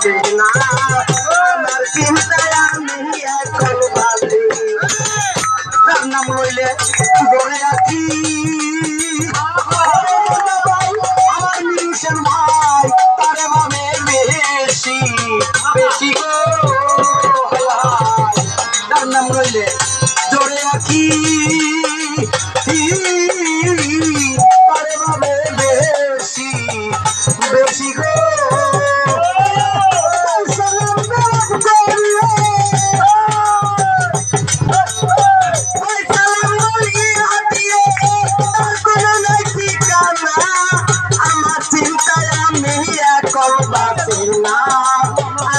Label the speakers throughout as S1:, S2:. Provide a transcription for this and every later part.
S1: বাঁচে না আমার চিন্তায় আমি এখন বাঁচি তার নাম লইলে ধরে আছি আমার মিশন ভাই তারে ভাবে বেশি বেশি গো তার নাম লইলে ধরে আছি তারে ভাবে বেশি বেশি গো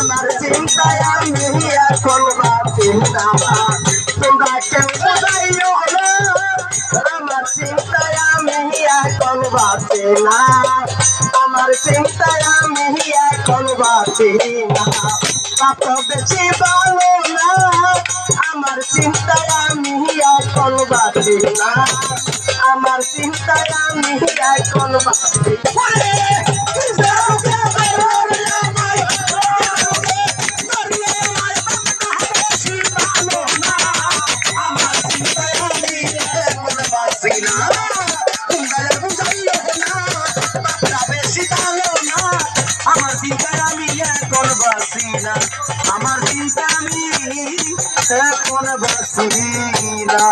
S1: আমার চিন্তায় আমি এখন বাঁচি না তোমরা কেউ বোঝাইও না আমার চিন্তায় আমি এখন বাঁচি না আমার চিন্তায় আমি এখন বাঁচি না কত বেশি ভালো না আমার চিন্তায় আমি এখন বাঁচি না আমার চিন্তায় আমি এখন বাঁচি আমার চিন্তায় আমি এখন বাঁচি না আমার চিন্তা আমি এখন বাঁচি না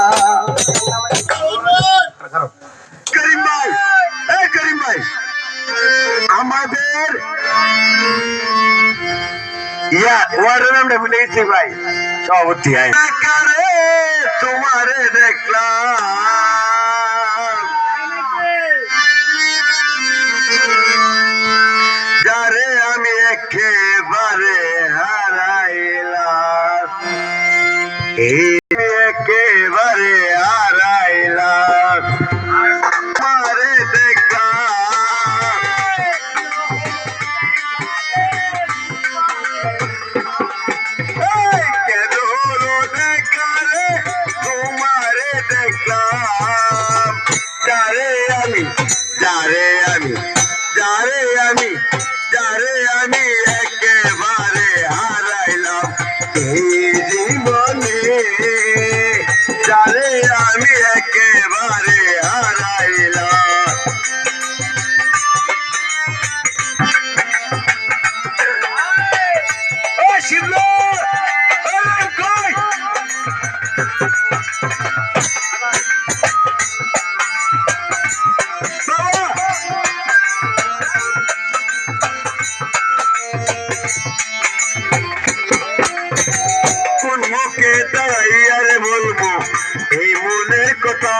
S1: করিম ভাই এই করিম ভাই আমাদের ওয়ার্ডের নামটা ভুলে গেছি ভাই সভাপতি তোমারে দেখলাম যারে আমি একেবারে হারাইলাম একেবারে হারাইলাম তোমারে দেখলাম কেন হলো দেখারে তোমারে দেখলাম যারে আমি যারে আমি যারে আমি যারে আমি একেবারে হারাইলাম এই জীবনে যারে আমি একেবারে হারাইলাম ও শিবলো কই কোন মুখে দাঁড়াইয়ারে বলবো এই মনের কথা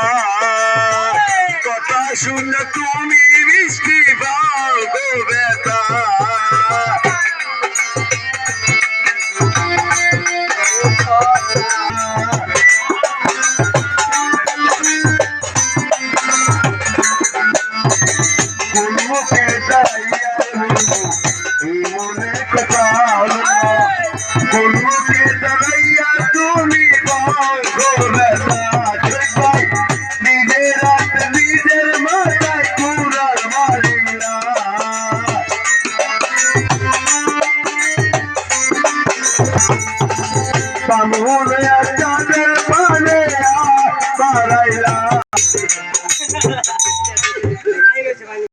S1: কথা শুনলে তুমি মিষ্টি পাও গো ব্যথা কোন মুখে দাঁড়াইয়ারে বলবো এই মনের কথা কোন মুখে দাঁড়াইয়া তুমি বলবো ব্যথা নিজের হাত নিজের মাথায় কুড়াল মারিলা কামড়ে চাঁদে